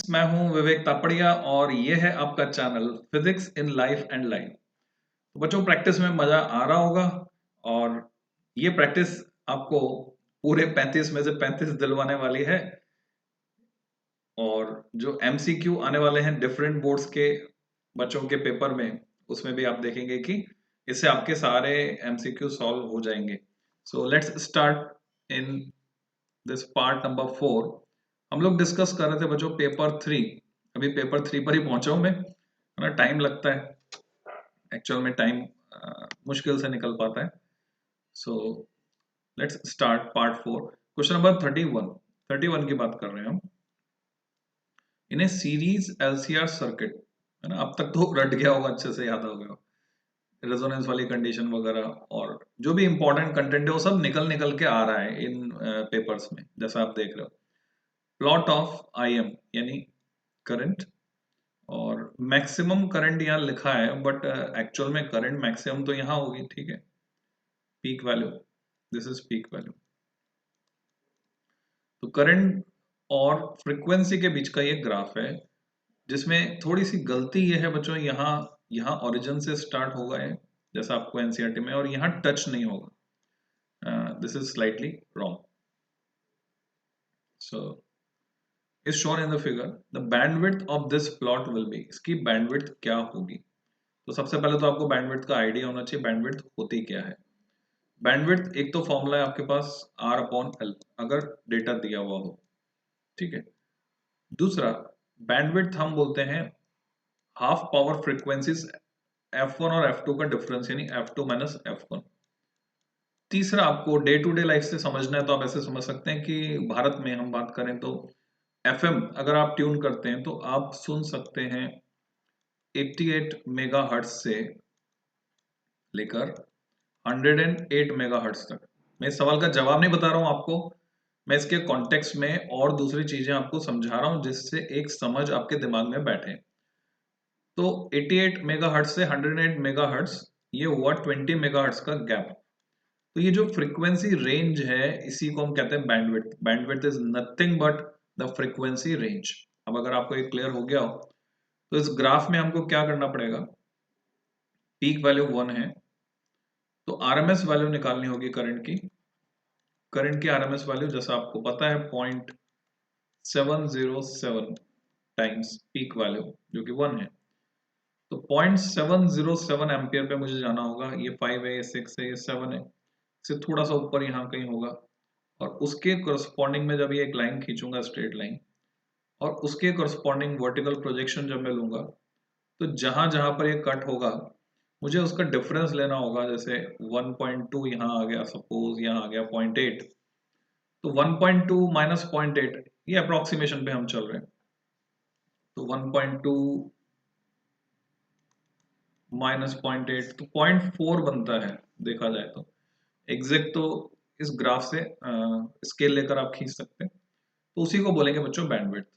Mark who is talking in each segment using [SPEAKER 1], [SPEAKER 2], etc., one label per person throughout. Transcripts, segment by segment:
[SPEAKER 1] मैं हूं विवेक तापड़िया और ये है आपका channel physics in life and life. तो बच्चों, प्रैक्टिस में मजा आ रहा होगा और ये प्रैक्टिस आपको पूरे 35 में से 35 दिलवाने वाली है। और जो एमसीक्यू आने वाले हैं डिफरेंट बोर्ड्स के बच्चों के पेपर में, उसमें भी आप देखेंगे कि इससे आपके सारे एमसीक्यू सॉल्व हो जाएंगे। So let's start in this part number 4। हम लोग डिस्कस कर रहे थे बच्चों पेपर 3। अभी पेपर 3 पर ही पहुंचा हूं मैं, है ना। टाइम लगता है, एक्चुअल में टाइम मुश्किल से निकल पाता है। So let's start part 4। Question number 31 की बात कर रहे हैं हम। इन ए सीरीज एलसीआर सर्किट, है ना। अब तक तो रट गया होगा, अच्छे से याद हो गया, रेजोनेंस वाली कंडीशन वगैरह और जो भी इंपॉर्टेंट कंटेंट है वो सब निकल निकल के आ रहा है इन पेपर्स में, जैसा आप देख रहे हो। प्लॉट ऑफ आई एम यानी करंट, और मैक्सिमम करंट यहाँ लिखा है बट एक्चुअल में करंट मैक्सिमम तो यहाँ होगी, ठीक है। Peak value, this is peak value. तो करंट और फ्रीक्वेंसी के बीच का ये ग्राफ है, जिसमें थोड़ी सी गलती ये है बच्चों, यहाँ यहाँ ओरिजिन से स्टार्ट होगा है जैसा आपको एनसीईआरटी में, और यहाँ टच नहीं होगा। This is slightly wrong. So is shown in the figure. The bandwidth of this plot will be, इसकी बैंडविड्थ क्या होगी। तो सबसे पहले तो आपको बैंडविड्थ का आइडिया होना चाहिए, बैंडविड्थ होती क्या है। बैंडविड्थ एक तो फॉर्मूला है आपके पास R अपॉन L, अगर डेटा दिया हुआ हो, ठीक है। दूसरा, बैंडविड्थ हम बोलते हैं हाफ पावर फ्रीक्वेंसीज F1 और F2 का डिफरेंस, यानी F2 माइनस F1। तीसरा, आपको डे टू डे लाइफ से समझना है तो आप ऐसे समझ सकते हैं कि भारत में हम बात करें तो FM अगर आप ट्यून करते हैं तो आप सुन सकते हैं 88 मेगाहर्ट्ज से लेकर 108 मेगाहर्ट्ज तक। मैं इस सवाल का जवाब नहीं बता रहा हूं आपको, मैं इसके कॉन्टेक्स्ट में और दूसरी चीजें आपको समझा रहा हूं जिससे एक समझ आपके दिमाग में बैठे। तो 88 मेगाहर्ट्ज से 108 मेगाहर्ट्ज, ये हुआ 20 मेगाहर्ट्ज का गैप। तो ये जो फ्रीक्वेंसी रेंज है इसी को हम कहते हैं bandwidth. Bandwidth is nothing but the frequency range. अब अगर आपको ये क्लियर हो गया हो तो इस ग्राफ में हमको क्या करना पड़ेगा। पीक वैल्यू 1 है तो आरएमएस वैल्यू निकालनी होगी करंट की। करंट की आरएमएस वैल्यू जैसा आपको पता है 0.707 टाइम्स पीक वैल्यू जो कि 1 है। तो 0.707 एम्पियर पे मुझे जाना होगा। ये 5 है, ये 6 है, ये 7 है, इससे थोड़ा सा ऊपर यहाँ कहीं होगा। और उसके करस्पॉन्डिंग में जब ये एक लाइन खींचूंगा, स्ट्रेट लाइन, और उसके करस्पॉन्डिंग वर्टिकल प्रोजेक्शन जब मैं लूंगा, तो जहां जहां पर ये कट होगा मुझे उसका डिफरेंस लेना होगा। जैसे 1.2 यहाँ आ गया, सपोज यहाँ आ गया 0.8, तो 1.2 माइनस 0.8, ये अप्रोक्सीमेशन पे हम चल रहे हैं। तो 1.2 माइनस 0.8 तो 0.4 बनता है देखा जाए तो। एग्जैक्ट तो इस ग्राफ से स्केल लेकर आप खींच सकते हैं, तो उसी को बोलेंगे बच्चों bandwidth.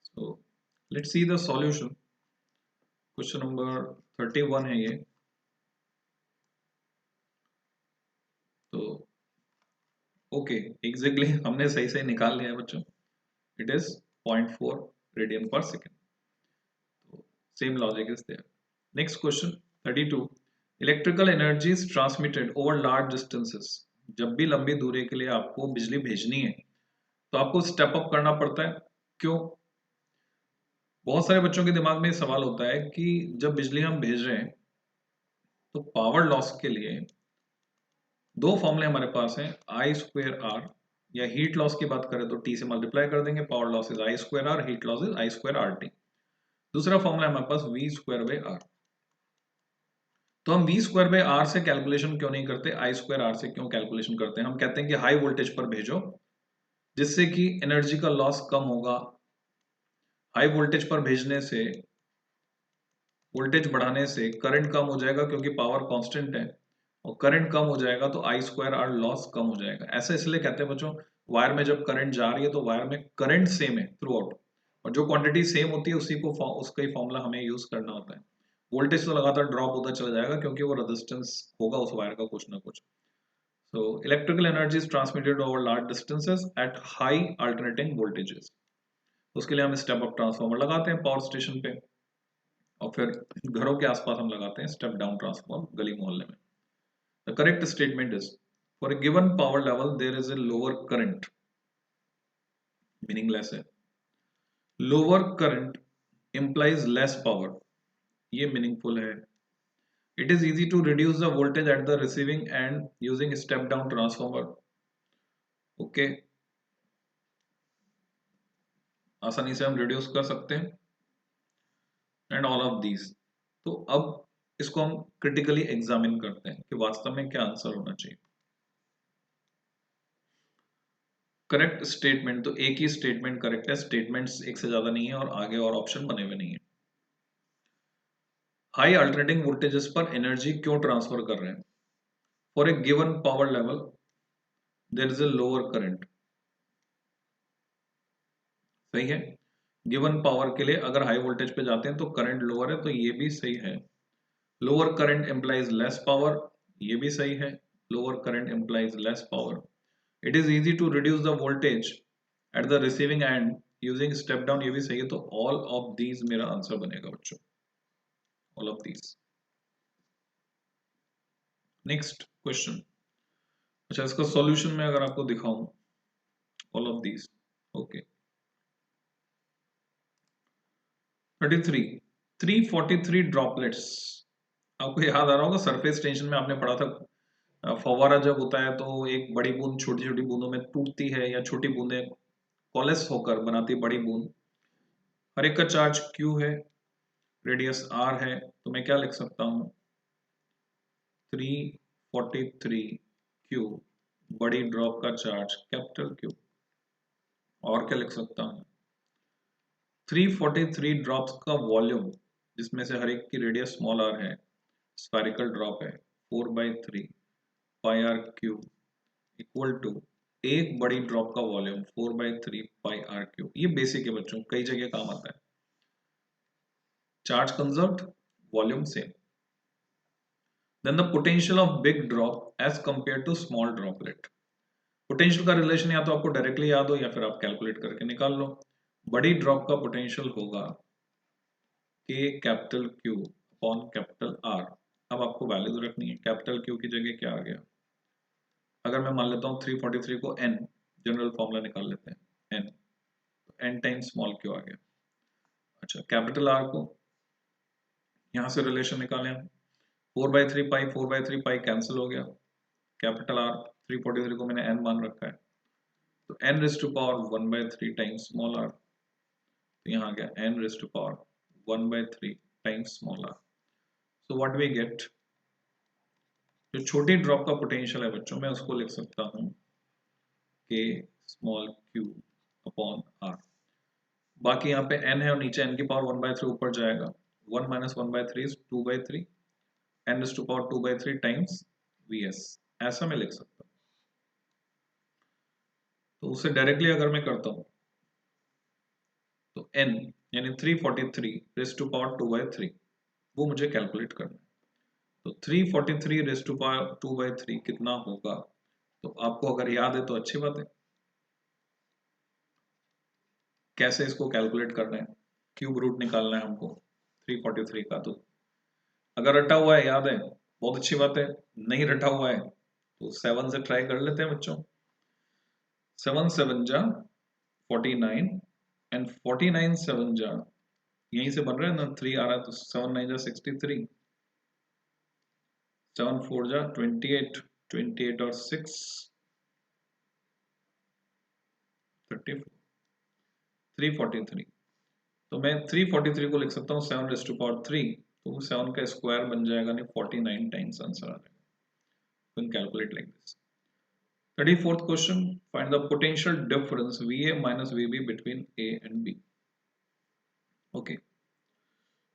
[SPEAKER 1] So let's see the solution. Question number 31 है ये। तो ओके, एग्जैक्टली हमने सही सही निकाल लिया है बच्चों। It is 0.4 radian per second. तो same logic is there. Next question 32। Electrical energy is transmitted over large distances. जब भी लंबी दूरी के लिए आपको बिजली भेजनी है तो आपको स्टेप अप करना पड़ता है। क्यों? बहुत सारे बच्चों के दिमाग में सवाल होता है कि जब बिजली हम भेज रहे हैं तो पावर लॉस के लिए दो फॉर्मूले हमारे पास हैं, आई स्क्वेयर आर, या हीट लॉस की बात करें तो टी से मल्टीप्लाई कर देंगे। Power loss is I square R, heat loss is I square R T. दूसरा फॉर्मूला हमारे पास वी स्क्वायर बाय आर। तो हम वी स्क्वायर बाय आर से कैलकुलेशन क्यों नहीं करते, आई स्क्वायर आर से क्यों कैलकुलेशन करते हैं। हम कहते हैं कि हाई वोल्टेज पर भेजो जिससे कि एनर्जी का लॉस कम होगा। हाई वोल्टेज पर भेजने से, वोल्टेज बढ़ाने से करंट कम हो जाएगा क्योंकि पावर कांस्टेंट है, और करंट कम हो जाएगा तो आई स्क्वायर आर लॉस कम हो जाएगा। ऐसा इसलिए कहते हैं बच्चों, वायर में जब करंट जा रही है तो वायर में करंट सेम है थ्रू आउट, और जो क्वांटिटी सेम होती है उसी को उसका ही फॉर्मूला हमें यूज करना होता है। वोल्टेज तो लगातार ड्रॉप होता चला जाएगा क्योंकि वो रेजिस्टेंस होगा उस वायर का कुछ ना कुछ। So electrical energy is transmitted over large distances at high alternating voltages. उसके लिए हम स्टेप अप ट्रांसफार्मर लगाते हैं पावर स्टेशन पे, और फिर घरों के आसपास हम लगाते हैं स्टेप डाउन ट्रांसफार्मर गली मोहल्ले में। The correct statement is for a given power level there is a lower current, meaningless है। Lower current implies less power, ये मीनिंगफुल है। It is easy to reduce the voltage at the receiving end using step down transformer, okay, आसानी से हम reduce कर सकते हैं, and all of these. तो अब इसको हम क्रिटिकली एग्जामिन करते हैं कि वास्तव में क्या आंसर होना चाहिए। करेक्ट स्टेटमेंट, तो एक ही स्टेटमेंट करेक्ट है, स्टेटमेंट्स एक से ज्यादा नहीं है और आगे और ऑप्शन बने हुए नहीं है। हाई अल्टरनेटिंग वोल्टेजेस पर एनर्जी क्यों ट्रांसफर कर रहे हैं? For a given power level there is a lower current, सही है। गिवन पावर के लिए अगर हाई वोल्टेज पे जाते हैं तो करंट लोअर है, तो ये भी सही है। Lower current employs less power, ये भी सही है। Lower current employs less power. It is easy to reduce the voltage at the receiving end using step down, ये भी सही है। तो ऑल ऑफ दीज मेरा आंसर बनेगा बच्चों, all of these. Next question, अच्छा इसका सॉल्यूशन में अगर आपको दिखाऊं, all of these, okay. 33 343 droplets, आपको याद आ रहा होगा सरफेस टेंशन में आपने पढ़ा था, फव्वारा जब होता है तो एक बड़ी बूंद छोटी छोटी बूंदों में टूटती है, या छोटी बूंदें कॉलेस होकर बनाती बड़ी बूंद। हर एक का चार्ज Q है, रेडियस R है, तो मैं क्या लिख सकता हूँ 343 Q, बड़ी ड्रॉप का चार्ज कैपिटल Q। और क्या लिख सकता हूँ 343 ड्रॉप्स का वॉल्यूम, जिसमें से हर एक की रेडियस स्मॉल r है, स्फेरिकल ड्रॉप है, 4/3 pi r cube equal to एक बड़ी ड्रॉप का वॉल्यूम 4/3 पाई आर क्यू। ये बेसिक है बच्चों, कई जगह काम आता है। Charge conserved, volume same. Then the potential of big drop as compare to small droplet. Potential का रिलेशन या तो आपको डायरेक्टली याद हो या फिर आप कैलकुलेट करके निकाल लो। बड़ी ड्रॉप का पोटेंशियल होगा के capital Q upon capital R. अब आपको वैल्यूज रखनी है, कैपिटल क्यू की जगह क्या आ गया, अगर मैं मान लेता हूँ 343 को n, जनरल फॉर्मूला निकाल लेते हैं n, तो n टाइम्स स्मॉल क्यू आ गया। अच्छा कैपिटल r को यहाँ से रिलेशन निकालें हम, 4/3 पाई 4/3 पाई कैंसिल हो गया, कैपिटल R 343 को मैंने n मान रखा है, तो n raise to power 1/3 times small r, तो यहाँ आ गया n raise to power 1/3 times small r। So what we get, जो छोटी ड्रॉप का पोटेंशियल है बच्चों, मैं उसको लिख सकता हूँ के स्मॉल क्यू अपॉन आर। बाकी यहाँ पे n है और नीचे n की पावर 1/3 ऊपर जाएगा, 1 minus 1/3 is 2/3, n is to power 2/3 times vs, ऐसा मैं लिख सकता हूँ। तो उसे डायरेक्टली अगर मैं करता हूँ तो n यानी 343 रेज़ टू पावर 2/3, वो मुझे कैलकुलेट करना है। तो 343 रेज़ टू पावर 2/3 कितना होगा, तो आपको अगर याद है तो अच्छी बात है। कैसे इसको कैलकुलेट करना है, क्यूब रूट निकालना है हमको 343 का। तो अगर रटा हुआ है याद है बहुत अच्छी बात है, नहीं रटा हुआ है तो 7 से ट्राई कर लेते हैं बच्चों। 7 7 जा 49 एंड 49 7 जा, यहीं से बन रहा है ना, 3 आ रहा है तो 7 9 जा 63, 7 4 जा 28, 28 और 6 34, 343। तो मैं 343 को लिख सकता हूँ 7 रेज़ टू पावर 3, तो 7 का स्क्वायर बन जाएगा, नहीं 49 टाइम्स आंसर आ जाएगा। You can calculate like this. 34th question, find the potential difference VA minus VB between A and B. Okay,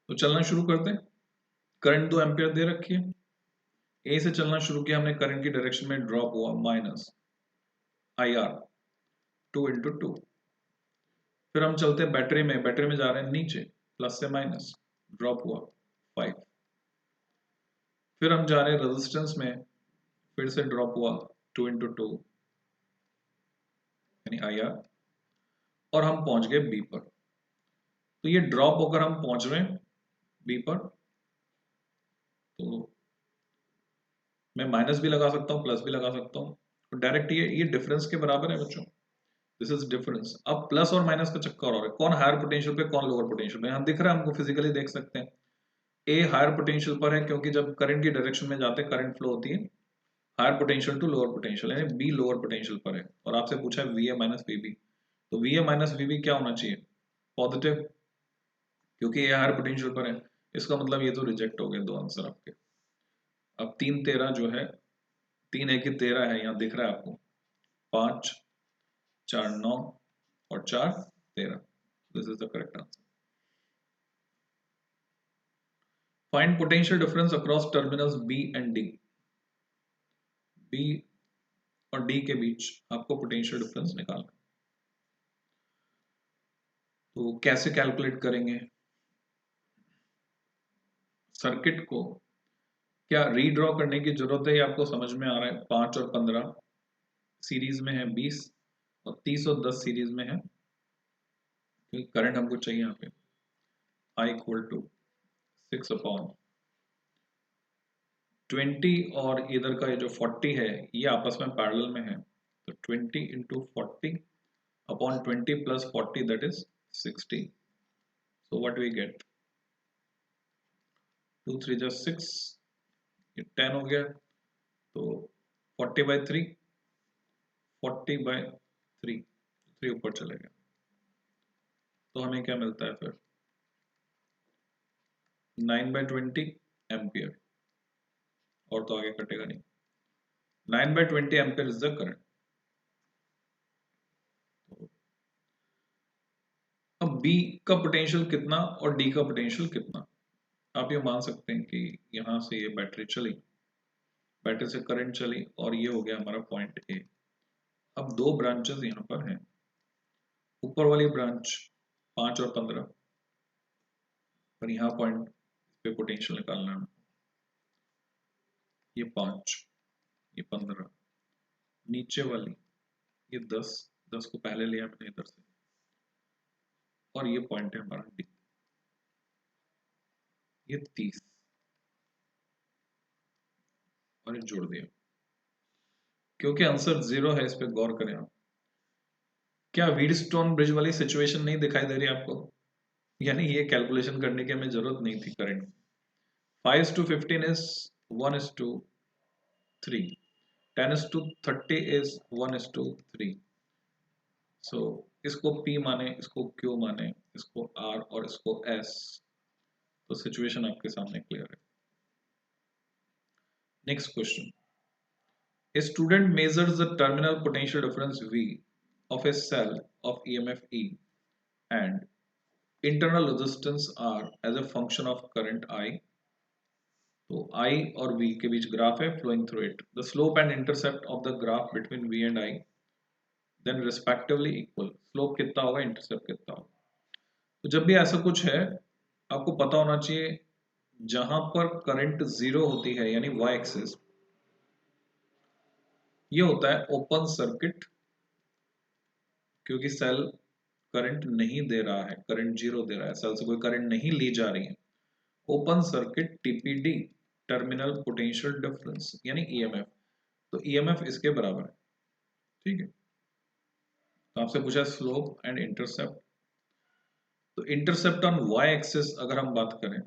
[SPEAKER 1] तो चलना शुरू करते हैं। करंट 2 एम्पियर दे रखी है, ए से चलना शुरू किया हमने, करंट की डायरेक्शन में ड्रॉप हुआ माइनस IR 2 इंटू 2। फिर हम चलते हैं बैटरी में, बैटरी में जा रहे हैं नीचे, प्लस से माइनस, ड्रॉप हुआ 5। फिर हम जा रहे हैं रेजिस्टेंस में, फिर से ड्रॉप हुआ 2 इंटू 2 यानी IR। और हम पहुंच गए बी पर। तो ये ड्रॉप होकर हम पहुंच रहे हैं बी पर, तो मैं माइनस भी लगा सकता हूँ, प्लस भी लगा सकता हूँ, तो डायरेक्ट ये डिफरेंस के बराबर है बच्चों। This is difference. अब प्लस और माइनस का चक्कर हो रहा है, कौन हायर पोटेंशियल पे कौन लोअर पोटेंशियल पे, यहाँ दिख रहा है हमको, फिजिकली देख सकते हैं। ए हायर पोटेंशियल पर है क्योंकि जब करंट की डायरेक्शन में जाते हैं करंट फ्लो होती है higher potential to lower potential, यानी बी लोअर पोटेंशियल पर है। और आपसे पूछा है V A minus V B, तो V A minus V B क्या होना चाहिए, पॉजिटिव, क्योंकि ये हायर पोटेंशियल पर है। इसका मतलब ये तो रिजेक्ट हो गए दो आंसर आपके। अब 3 13 जो है, 3 1 13 है, यहाँ दिख रहा है आपको, 5 4 9 और 4 13। This is the correct answer. Find potential difference across terminals B and D. B और डी के बीच आपको पोटेंशियल डिफरेंस निकालना। तो कैसे कैलकुलेट करेंगे, सर्किट को क्या रीड्रॉ करने की जरूरत है, ये आपको समझ में आ रहा है। 5 और 15 सीरीज में है 20, और 30 और 10 सीरीज में है, क्योंकि करंट हमको चाहिए यहाँ पे। I इक्वल टू 6 अपॉन 20, और इधर का ये जो 40 है ये आपस में पैरेलल में है, तो 20 into 40 upon 20 plus 40 that is 60। So what we get, 2 3 जा 6, ये 10 हो गया, तो 40/3, 40/3, 3 ऊपर चले गया, तो हमें क्या मिलता है फिर, 9/20 एम्पियर। और तो आगे कटेगा नहीं। 9/20 एम्पियर इज द करंट। अब B का पोटेंशियल कितना और D का पोटेंशियल कितना, आप ये मान सकते हैं कि यहां से ये बैटरी चली, बैटरी से करंट चली, और ये हो गया हमारा पॉइंट A। अब दो ब्रांचेस यहाँ पर हैं, ऊपर वाली ब्रांच 5 और 15, पर यहाँ पॉइंट पे पोटेंशियल निकालना है। ये 5, ये 15, नीचे वाली ये 10, 10 को पहले लिया हमने इधर से, और ये पॉइंट है हमारा D, ये 30, और ये जोड़ दिया। क्योंकि आंसर 0 है, इस पे गौर करें आप। क्या व्हीटस्टोन ब्रिज वाली सिचुएशन नहीं दिखाई दे रही आपको, यानी ये कैलकुलेशन करने की हमें जरूरत नहीं थी करंट। 5:15 is 1:3, 10:30 is 1:3। सो इसको P माने, इसको Q माने, इसको R और इसको S, तो सिचुएशन आपके सामने क्लियर है। Next question, a student measures the terminal potential difference V of a cell of EMF E and internal resistance R as a function of current I। तो I और V के बीच graph है flowing through it, the slope and intercept of the graph between V and I then respectively equal। Slope कितना होगा, intercept कितना होगा। तो जब भी ऐसा कुछ है आपको पता होना चाहिए, जहां पर करंट 0 होती है यानी y एक्सिस, ये होता है ओपन सर्किट, क्योंकि सेल करंट नहीं दे रहा है, करंट 0 दे रहा है, सेल से कोई करंट नहीं ली जा रही है। Open circuit TPD, terminal potential difference, यानी EMF। तो EMF इसके बराबर है, ठीक है। तो आपसे पूछा स्लोप एंड इंटरसेप्ट, तो इंटरसेप्ट ऑन y एक्सिस अगर हम बात करें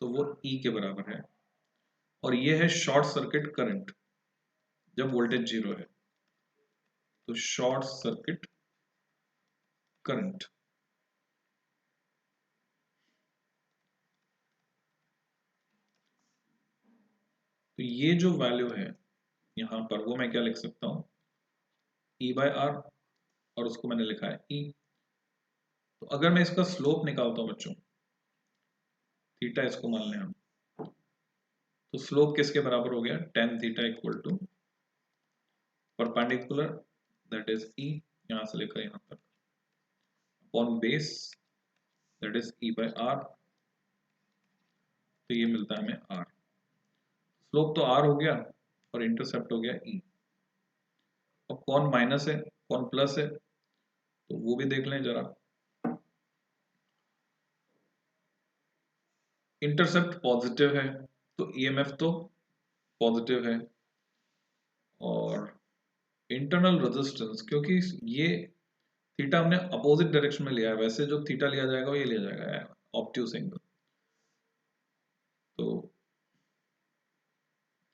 [SPEAKER 1] तो वो E के बराबर है, और ये है शॉर्ट सर्किट करंट जब वोल्टेज 0 है, तो शॉर्ट सर्किट करंट। तो ये जो वैल्यू है यहां पर, वो मैं क्या लिख सकता हूं, E/R, और उसको मैंने लिखा है E। तो अगर मैं इसका स्लोप निकालता हूं बच्चों, थीटा इसको मान लें हम, तो स्लोप किसके बराबर हो गया, tan थीटा equal to perpendicular that is E, यहां से लेकर यहां तक, upon base that is E/R। तो ये मिलता है हमें R। स्लोप तो R हो गया और इंटरसेप्ट हो गया E। अब कौन माइनस है कौन प्लस है, तो वो भी देख लें जरा। इंटरसेप्ट पॉजिटिव है तो ईएमएफ तो पॉजिटिव है, और इंटरनल रेजिस्टेंस, क्योंकि ये थीटा हमने अपोजिट डायरेक्शन में लिया है, वैसे जो थीटा लिया जाएगा वो ये लिया जाएगा ऑब्ट्यूस एंगल, तो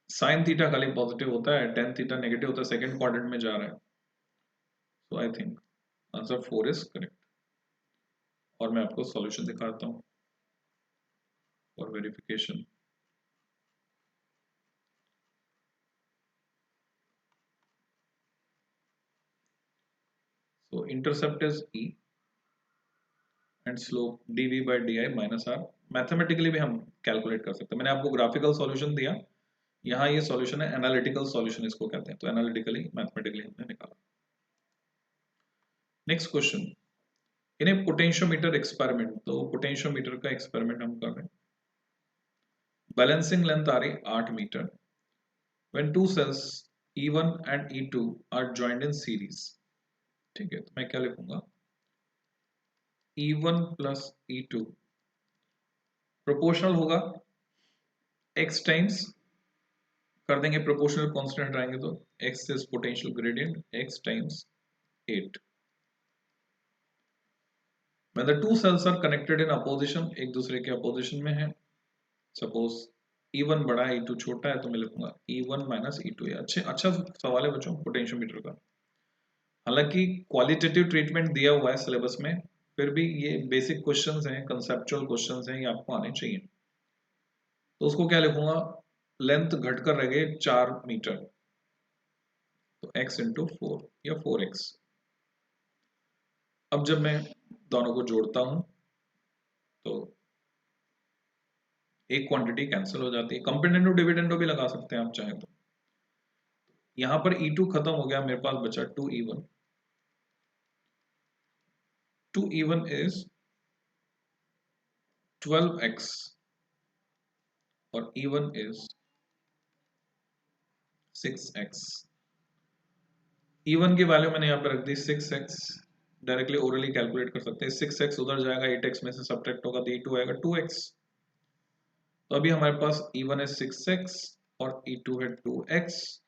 [SPEAKER 1] साइन थीटा खाली पॉजिटिव होता है, टेन थीटा नेगेटिव होता है, सेकंड क्वाड्रेंट में जा रहा है। So I think answer 4 is correct. और मैं आपको सॉल्यूशन दिखाता हूँ for verification. So intercept is E and slope dv by di minus R. Mathematically भी हम कैलकुलेट कर सकते हैं, मैंने आपको ग्राफिकल सॉल्यूशन दिया, यहाँ ये सॉल्यूशन है एनालिटिकल सॉल्यूशन इसको कहते हैं, तो एनालिटिकली मैथमेटिकली हमने निकाला। Next question, in a potentiometer experiment, तो पोटेंशियोमीटर का एक्सपेरिमेंट हम कर रहे हैं। बैलेंसिंग लेंथ आ रही 8 metre, when two cells E1 and E2 are joined in series. ठीक है, तो मैं क्या लिखूंगा, E1 प्लस E2 प्रोपोर्शनल होगा x टाइम्स, कर देंगे प्रोपोर्शनल कांस्टेंट रहेंगे तो x is potential gradient x times 8। when the two cells are connected in opposition, एक दूसरे के अपोजिशन में है, सपोज E1 बड़ा है E2 छोटा है, तो मैं लिखूंगा E1 माइनस E2। अच्छा सवाल है बच्चों पोटेंशियोमीटर का, हालांकि क्वालिटेटिव ट्रीटमेंट दिया हुआ है सिलेबस में, फिर भी ये बेसिक क्वेश्चंस हैं, कंसेप्चुअल क्वेश्चंस हैं, ये आपको आने चाहिए। तो उसको क्या लिखूंगा, लेंथ घटकर रह गए 4 मीटर, तो x इंटू 4 या 4x। अब जब मैं दोनों को जोड़ता हूं तो एक क्वांटिटी कैंसिल हो जाती है, कंपेंडेंडो डिविडेंडो भी लगा सकते हैं आप चाहें तो। यहां पर E2 खत्म हो गया, मेरे पास बचा 2E1। 2E1 इज 12x और E1 इज 6x। E1 की वैल्यू मैंने यहाँ पे रख दी 6x, डायरेक्टली ओरली कैलकुलेट कर सकते हैं। 6x उधर जाएगा, 8x में से सब्ट्रैक्ट होगा तो E2 आएगा 2x। तो अभी हमारे पास E1 है 6x और E2 है 2x,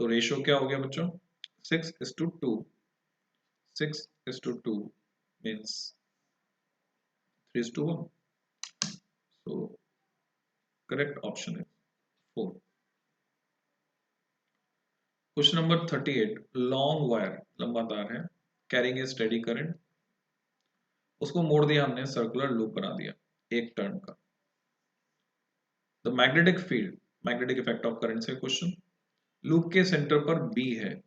[SPEAKER 1] तो रेशियो क्या हो गया बच्चों, 6:2। 6:2 means 3:1, so correct option is 4। Question number 38, long wire, लंबा तार है, कैरिंग ए स्टेडी करंट, उसको मोड़ दिया हमने, सर्कुलर लूप बना दिया एक टर्न का। The magnetic field, magnetic effect of current से क्वेश्चन, लूप के सेंटर पर बी है,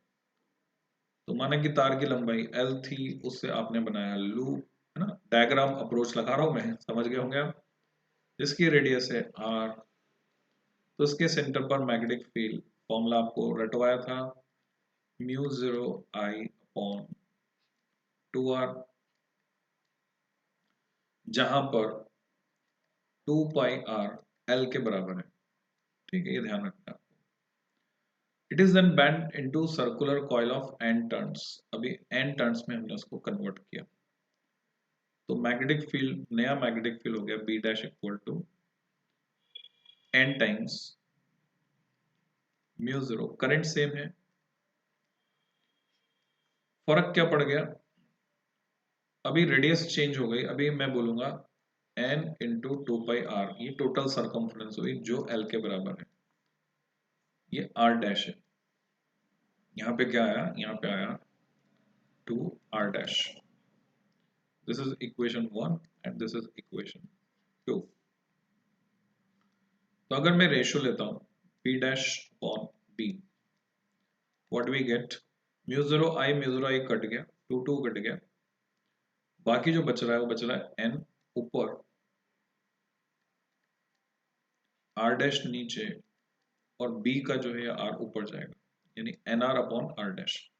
[SPEAKER 1] तो माना कि तार की लंबाई L थी, उससे आपने बनाया लूप, है ना, डायग्राम अप्रोच लगा रहा हूं मैं, समझ गए होंगे आप, जिसकी रेडियस है R, तो उसके सेंटर पर मैग्नेटिक फील्ड, फॉर्मूला आपको रटवाया था, μ0I/2R, जहां पर 2πr L के बराबर है। ठीक है, ये ध्यान रखना। It is then bend into circular coil of n turns, अभी n टर्न्स में हमने उसको कन्वर्ट किया, तो मैग्नेटिक फील्ड, नया मैग्नेटिक फील्ड हो गया B dash equal to n times μ0। Current same है, फर्क क्या पड़ गया, अभी रेडियस चेंज हो गई, अभी मैं बोलूंगा n इंटू 2πr, ये टोटल सरकमफ्रेंस हुई जो L के बराबर है, ये r डैश है, यहाँ पे क्या आया, यहाँ पे आया 2r dash. This is equation 1 and this is equation 2। तो अगर मैं रेशियो लेता हूं P dash upon B, what we gate, μ0I cut गया, 2 कट गया, बाकी जो बच रहा है वो बच रहा है n ऊपर, r डैश नीचे, और b का जो है r ऊपर जाएगा, यानी nr अपॉन r डैश।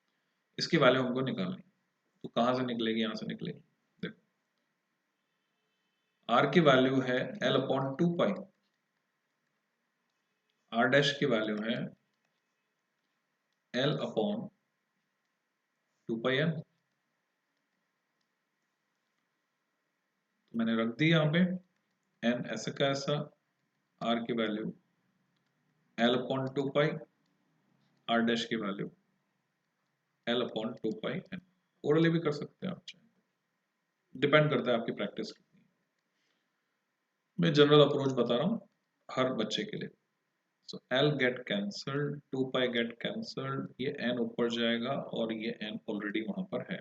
[SPEAKER 1] इसकी वैल्यू हमको निकालनी, तो कहां से निकलेगी, यहां से निकलेगी, देखो r की वैल्यू है l अपॉन 2π, r डैश की वैल्यू है l अपॉन 2πn, तो मैंने रख दी यहाँ पे n ऐसा का ऐसा, r की वैल्यू l अपॉन 2 पाई, r डैश की वैल्यू l अपॉन 2 पाई n। ओरली भी कर सकते हैं आप चाहे, डिपेंड करता है आपकी प्रैक्टिस कितनी है। मैं जनरल अप्रोच बता रहा हूँ हर बच्चे के लिए। सो l गेट कैंसल्ड, 2 पाई गेट कैंसल्ड, ये n ऊपर जाएगा और ये n ऑलरेडी वहां पर है।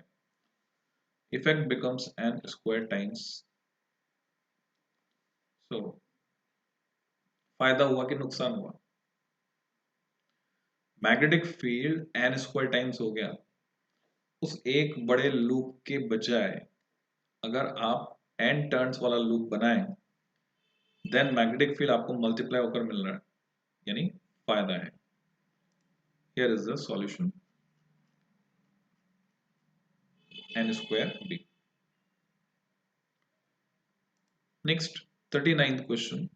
[SPEAKER 1] Effect becomes n square times, so फायदा हुआ कि नुकसान हुआ? Magnetic field n square times हो गया। उस एक बड़े लूप के बजाय अगर आप n टर्न्स वाला लूप बनाएं, देन मैग्नेटिक फील्ड आपको मल्टीप्लाई होकर मिल रहा है, यानी फायदा है। Here is the solution, n square b। Next 39th question,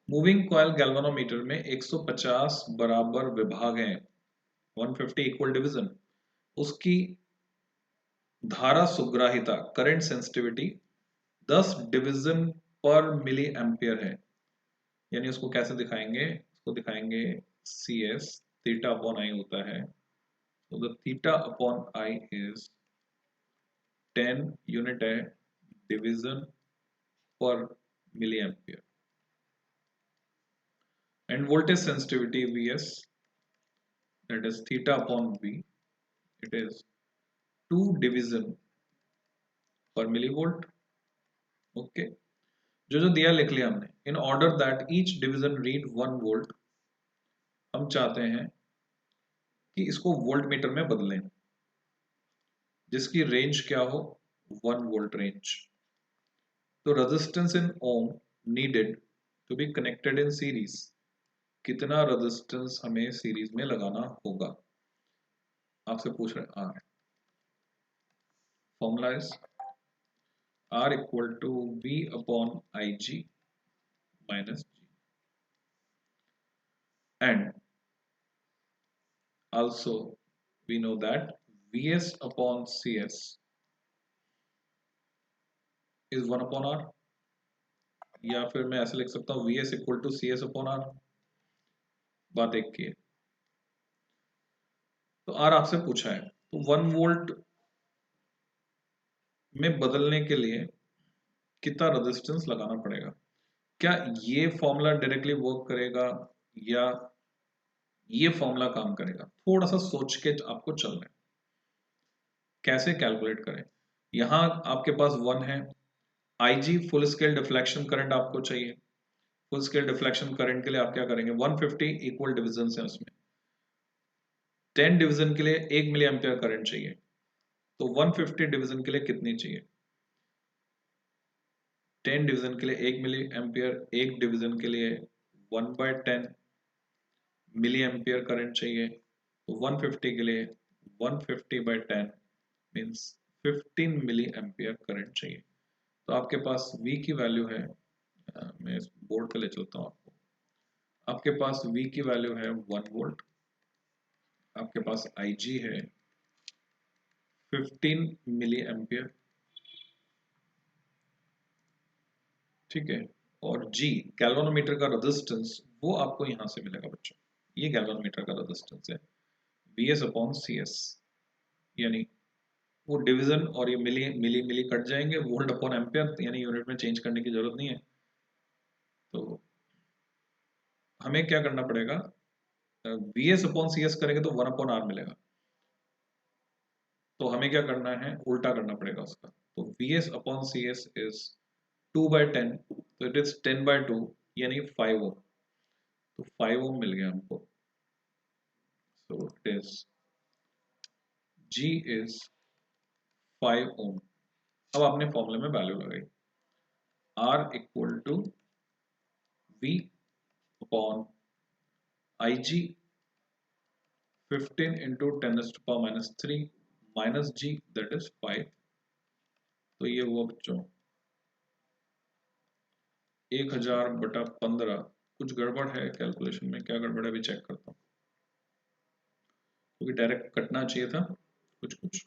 [SPEAKER 1] moving coil galvanometer में 150 बराबर विभाग हैं, 150 इक्वल डिवीजन, उसकी धारा सुग्राहिता current sensitivity 10 division per milli ampere है। यानी उसको कैसे दिखाएंगे? उसको दिखाएंगे C S, theta upon I होता है, तो the theta upon I is 10 unit है division per milli ampere, and voltage sensitivity Vs, that is theta upon V, it is 2 division per millivolt। Okay, जो जो दिया लिख लिया हमने। In order that each division read 1 volt, हम चाहते हैं कि इसको वोल्ट मीटर में बदलें, जिसकी रेंज क्या हो, 1 वोल्ट रेंज। तो resistance in ohm needed to be connected in series, कितना रेजिस्टेंस हमें सीरीज में लगाना होगा? आपसे पूछ रहे हैं। R formula is R equal to V upon Ig minus G, and also we know that Vs upon Cs is 1 upon R, या फिर मैं ऐसे लिख सकता हूँ Vs equal to Cs upon R। बात एक की है, तो R आपसे पूछा है, तो 1 वोल्ट में बदलने के लिए कितना रेजिस्टेंस लगाना पड़ेगा? क्या ये फॉर्मूला डायरेक्टली वर्क करेगा या ये फॉर्मूला काम करेगा? थोड़ा सा सोच के आपको चलना है, कैसे कैलकुलेट करें। यहां आपके पास 1 है, IG full scale deflection current आपको चाहिए। फुल स्केल डिफ्लेक्शन करंट के लिए आप क्या करेंगे, 150 इक्वल डिविजन है, उसमें 10 डिवीजन के लिए 1 मिली एम्पियर करंट चाहिए, तो 150 डिवीजन के लिए कितनी चाहिए? 10 डिवीजन के लिए 1 मिली एम्पियर, 1 डिवीजन के लिए 1/10 मिली एम्पियर करंट चाहिए, तो 150 के लिए 150/10 मीन्स 15 मिली एम्पियर करंट चाहिए। तो आपके पास V की वैल्यू है, मैं इस बोर्ड पे ले चलता हूँ आपको। आपके पास V की वैल्यू है 1 वोल्ट, आपके पास IG है 15 मिली एम्पियर, ठीक है, और G गैल्वेनोमीटर का रेजिस्टेंस, वो आपको यहां से मिलेगा बच्चों, ये गैल्वेनोमीटर का रेजिस्टेंस है Vs अपॉन Cs, यानी वो डिवीजन और ये मिली मिली मिली कट जाएंगे, वोल्ट अपॉन एम्पियर, यानी यूनिट में चेंज करने की जरूरत नहीं है। तो हमें क्या करना पड़ेगा, Vs अपॉन Cs करेंगे तो 1 अपॉन R मिलेगा, तो हमें क्या करना है, उल्टा करना पड़ेगा उसका। तो Vs अपॉन Cs इज 2/10, तो इट इज 10/2 यानी 5 ओम, तो 5 ओम मिल गया हमको। So it is G is 5 ohm. अब आपने फॉर्मूले में वैल्यू लगाई, R equal to V upon IG 15 into 10⁻³ minus G that is 5। तो ये हुआ बच्चों 1000/15। कुछ गड़बड़ है कैलकुलेशन में, क्या गड़बड़ है अभी चेक करता हूँ, क्योंकि डायरेक्ट कटना चाहिए था कुछ कुछ।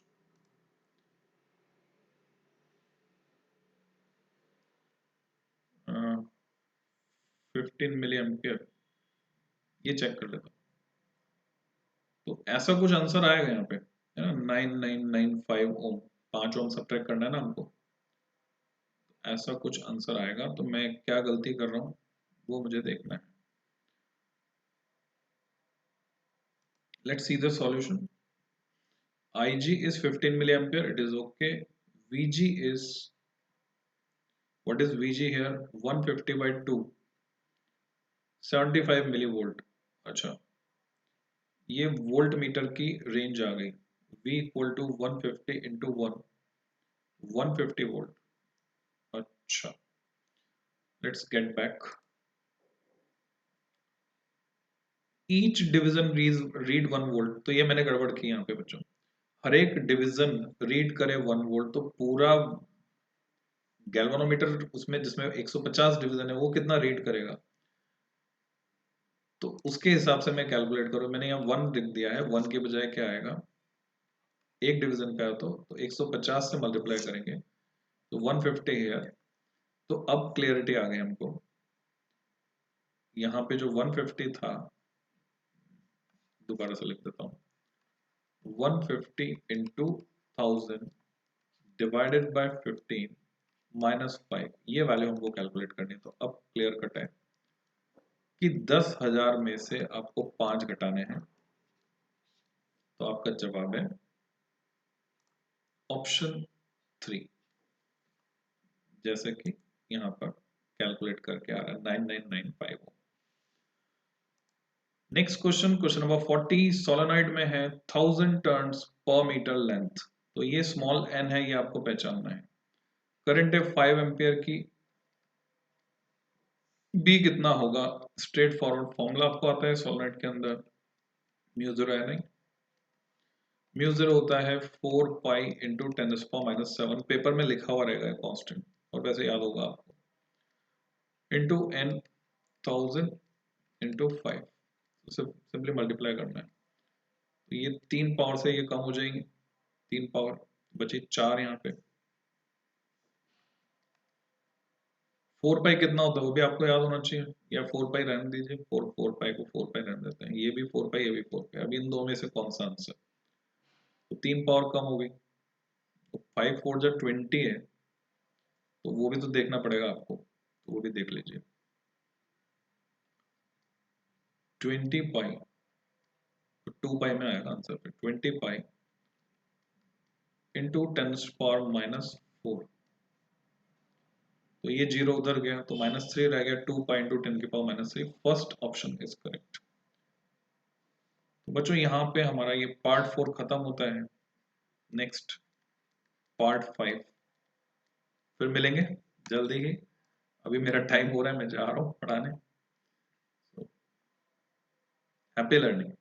[SPEAKER 1] 15 मिली एम्पियर, ये चेक कर लेता हूँ। तो ऐसा कुछ आंसर आएगा यहाँ पे, है ना, 9995 ओम, 5 ओम सब्ट्रैक्ट करना है ना हमको, ऐसा कुछ आंसर आएगा। तो मैं क्या गलती कर रहा हूँ वो मुझे देखना है। Let's see the solution. IG is 15 milliampere, it is okay. VG is, what is VG here? 150 by 2, 75 millivolt। अच्छा, ये वोल्ट मीटर की रेंज आ गई। V equal to 150 into 1, 150 volt. अच्छा, let's get back. Each division read 1 volt, तो ये मैंने गड़बड़ की यहाँ पे बच्चों। हर एक डिवीजन रीड करे 1 वोल्ट, तो पूरा गैल्वेनोमीटर उसमें जिसमें 150 डिवीजन है वो कितना रीड करेगा, तो उसके हिसाब से मैं कैलकुलेट करूँ। मैंने यहाँ 1 लिख दिया है, 1 के बजाय क्या आएगा, एक डिवीजन का है तो 150 से मल्टीप्लाई करेंगे तो 150 है। तो अब क्लियरिटी आ गई हमको। यहाँ पे जो 150 था, दोबारा से लिख देता हूँ, 150 इंटू 1000 डिवाइडेड बाय 15 माइनस 5, ये वैल्यू हमको कैलकुलेट करनी है। तो अब क्लियर कट है कि 10,000 में से आपको 5 घटाने हैं। तो आपका जवाब है ऑप्शन 3, जैसे कि यहाँ पर कैलकुलेट करके आ रहा है 9995। Next question, question number 40, solenoid में है 1000 टर्न्स पर मीटर लेंथ। तो ये स्मॉल n है, ये आपको पहचानना है। करंट है 5 एम्पियर की, B कितना होगा, स्ट्रेट फॉरवर्ड फॉर्मूला आपको आता है सोलेनॉइड के अंदर, म्यू जीरो है नहीं, म्यू जीरो होता है 4 पाई इंटू 10⁻⁷। पेपर में लिखा हुआ रहेगा कांस्टेंट, और वैसे याद होगा आपको, into n 1000 into 5, simply multiply करना है। तो ये 3 पावर से ये कम हो जाएंगे, 3 पावर बची 4 यहाँ पे। 4 पाई कितना होता है वो भी आपको याद होना चाहिए, या 4 पाई रहने दीजिए, 4 पाई को 4 पाई रहने देते हैं, ये भी 4 पाई, ये भी 4 पाई। अभी इन दो में से कौन सा आंसर, तो 3 पावर कम हो गई, तो 5 4 जब 20 है, तो वो भी तो देखना पड़ेगा आपको, तो वो भी देख लीजिए। 20 पाई, तो 2 पाई में आएगा आंसर पे, 20 पाई इंटू 10⁻⁻4। तो ये जीरो उधर गया तो -3 रह गया, 2 pi into 10⁻⁻3। First option is correct. तो बच्चों यहाँ पे हमारा ये पार्ट 4 खत्म होता है। नेक्स्ट पार्ट 5 फिर मिलेंगे जल्दी ही। अभी मेरा टाइम हो रहा है, मैं जा रहा हूँ पढ़ाने। Happy learning.